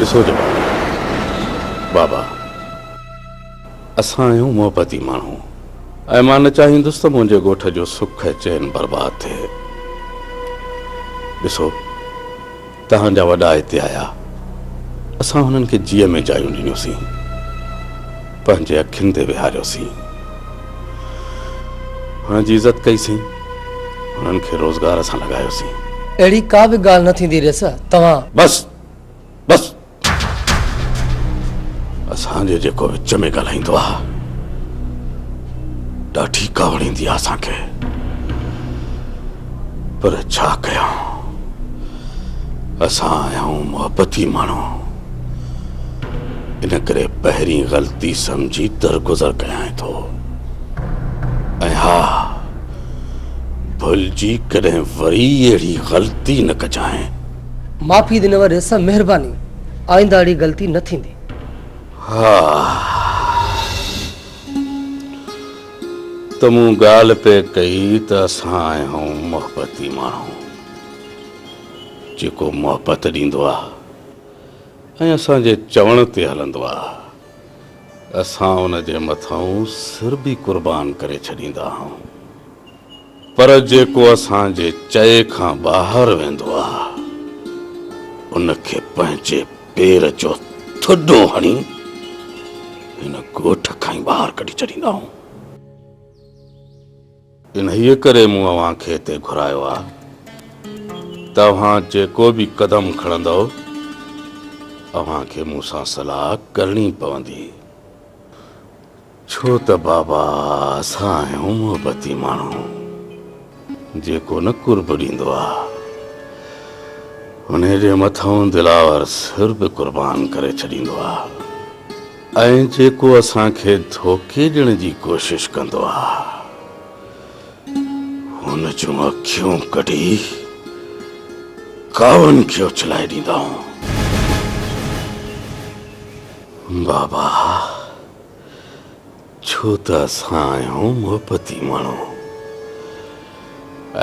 ॾिसो जवान बाबा, असां आहियूं मोहबती माण्हू ऐं मां न चाहींदुसि त मुंहिंजे ॻोठ जो सुख ऐं चैन बर्बाद थिए। ॾिसो, तव्हांजा वॾा हिते आया, असां हुननि खे जीअ में जायूं ॾिनियूंसीं, पंहिंजे अखियुनि ते विहारियोसीं, हुननि जी इज़त कईसीं, हुननि खे रोज़गार सां लॻायोसीं। अहिड़ी का बि ॻाल्हि न थींदी रेस। तव्हां बस बस, असांजे जेको विच में ॻाल्हाईंदो आहे ॾाढी कावड़ ईंदी आहे असांखे, पर छा कयूं, असां आहियूं मोहबती माण्हू, इन करे पहिरीं ग़लती समझी दरगुज़र कयां थो। ऐं हा, भुलिजी कॾहिं वरी अहिड़ी ग़लती न कजांइ। माफ़ी ॾिनव रेस, महिरबानी, आइंदा अहिड़ी ग़लती न थींदी। हा, त मूं ॻाल्हि पे कई त असां आहियूं मोहबती माण्हू, जेको मोहबत ॾींदो आहे ऐं असांजे चवण ते हलंदो आहे, असां उन जे मथां सिर बि कुर्बान करे छॾींदा आहियूं। पर जेको असांजे चए खां ॿाहिरि वेंदो आहे, उनखे पंहिंजे पेर जो थुॾो हणी हिन ॻोठ खां ई ॿाहिरि कढी छॾींदा आहियूं। इन्हीअ करे मूं अव्हां खे हिते घुरायो आहे। तव्हां जेको बि कदम खणंदव, अव्हां खे मूं सां सलाह करणी पवंदी, छो त बाबा असां आहियूं मोहबती माण्हू, जेको न कुर्ब ॾींदो आहे उन जे मथां दिलावर सिर बि कुर्बान करे छॾींदो आहे। ऐं जेको असांखे धोखे ॾियण जी कोशिश कंदो आहे, हुन जूं अखियूं कढी कावनि खे उछलाए ॾींदा आहियूं। बाबा, छो त असां आहियूं मोहबती माण्हू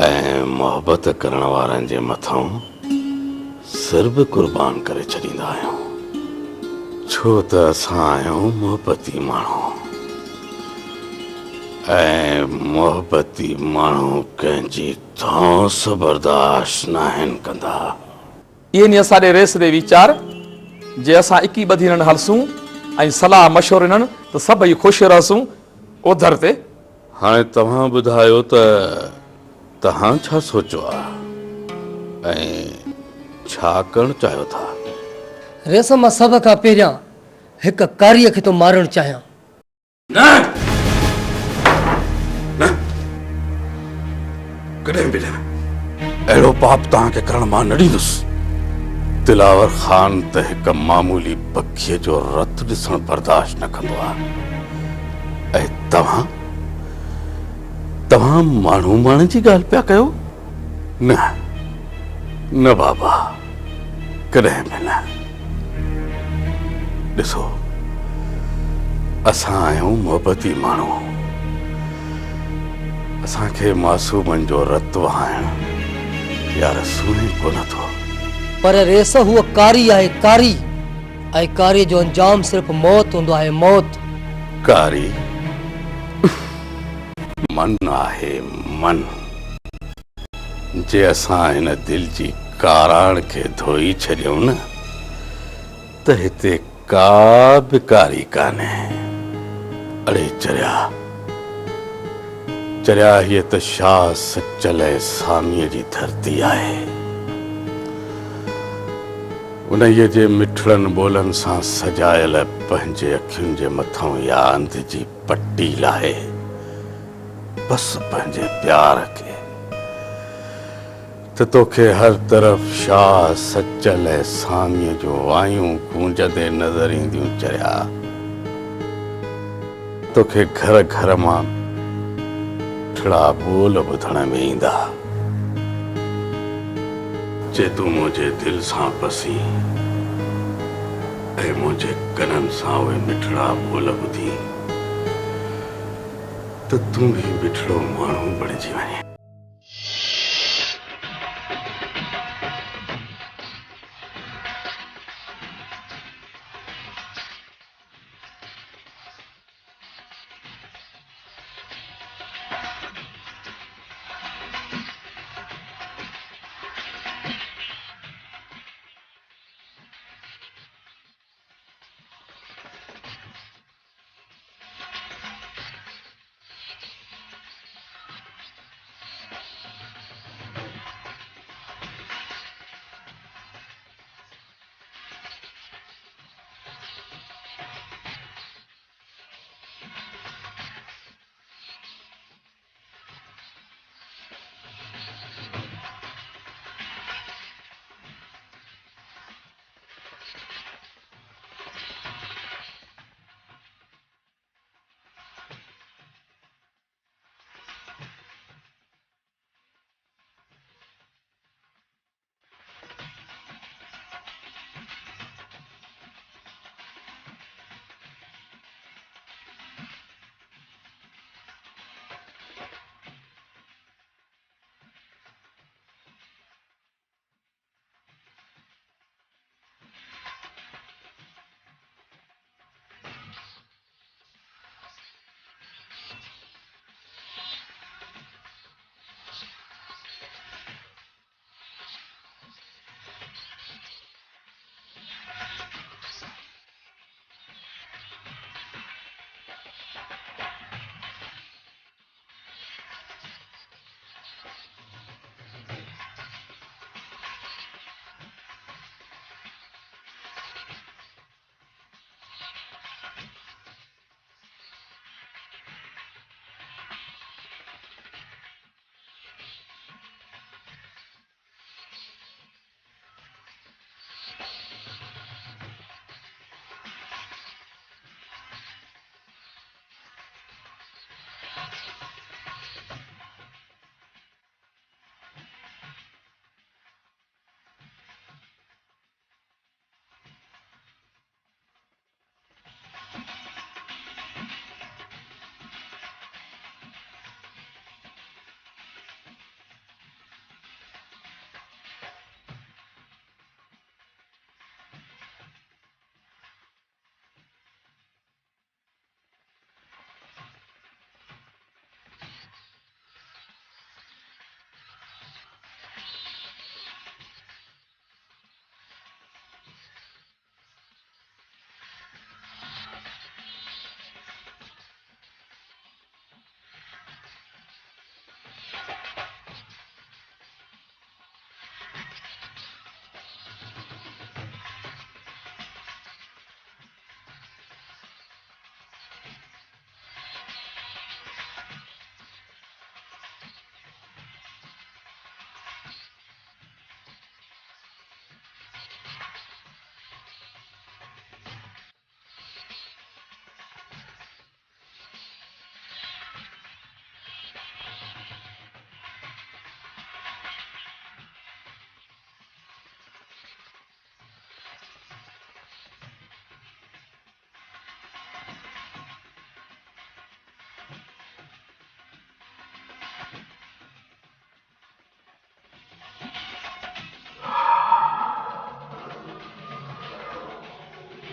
ऐं मोहबत करण वारनि जे मथां सिर बि कुर्बान करे छॾींदा आहियूं, छो त असां आहियूं मोहबती माण्हू ऐं मोहबती माण्हू कंहिंजी धौंस बर्दाश्त न आहिनि कंदा। इहे नी असांजे रेस दे वीचार, जे असां इकी ॿधी हिननि हलसूं ऐं सलाह मशवरो हिननि त सभई ख़ुशि रहसूं ओधर ते। हाणे तव्हां ॿुधायो त तव्हां छा सोचियो आहे ऐं छा करणु चाहियो था? रेस, मां सभ खां पहिरियां हिक कारीअ खे थो मारणु चाहियां। न न, कॾहिं बि न, अहिड़ो पाप तव्हांखे करण मां न ॾींदुसि। दिलावर ख़ान त हिक मामूली पखीअ जो रत ॾिसण बर्दाश्त न कंदो आहे, ऐं तव्हां माण्हू माण्हू जी ॻाल्हि पिया कयो? न न बाबा, कॾहिं बि न। ॾिसो, असां आहियूं मोहबती माण्हू, असांखे मासूमनि जो रत वहाइण यार सुणे कोन थो। पर रेस, हूअ कारी आहे, कारी, ऐं कारी जो अंजाम सिर्फ़ मौत हूंदो आहे, मौत। कारी मन आहे, मन। जे असां हिन दिल जी काराण खे धोई छॾियूं न, त हिते का बि कारी कान्हे। अड़े चरिया हीअ त शाह सचल ऐं सामीअ जी धरती आहे। उन्हीअ जे मिठड़नि ॿोलनि सां सजायल पंहिंजे अखियुनि जे मथां या अंध जी पटी लाहे बसि पंहिंजे प्यार खे, त तोखे हर तरफ़ शाह सचल ऐं सामीअ जो वायूं गूंजंदे नज़र ईंदियूं। चरिया, तोखे घर घर मां मिठड़ा ॿोल ॿुधण में ईंदा, जे तूं मुंहिंजे दिल सां बसी ऐं मुंहिंजे कननि सां उहे मिठड़ा ॿोल ॿुधी, त तूं बि मिठड़ो माण्हू बणिजी वञे।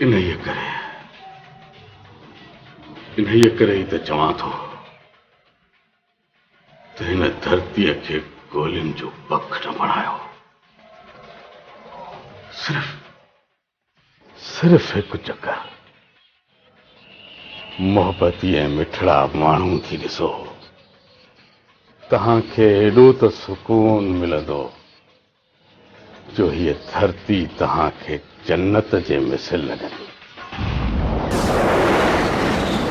इन्हीअ करे ई त चवां थो त हिन धरतीअ खे गोलियुनि जो पख न बणायो। सिर्फ़ हिकु चकर मोहबती ऐं मिठड़ा माण्हू थी ॾिसो, तव्हांखे एॾो त सुकून मिलंदो जो हीअ धरती तव्हांखे जन्नत जे मिसल लॻंदी।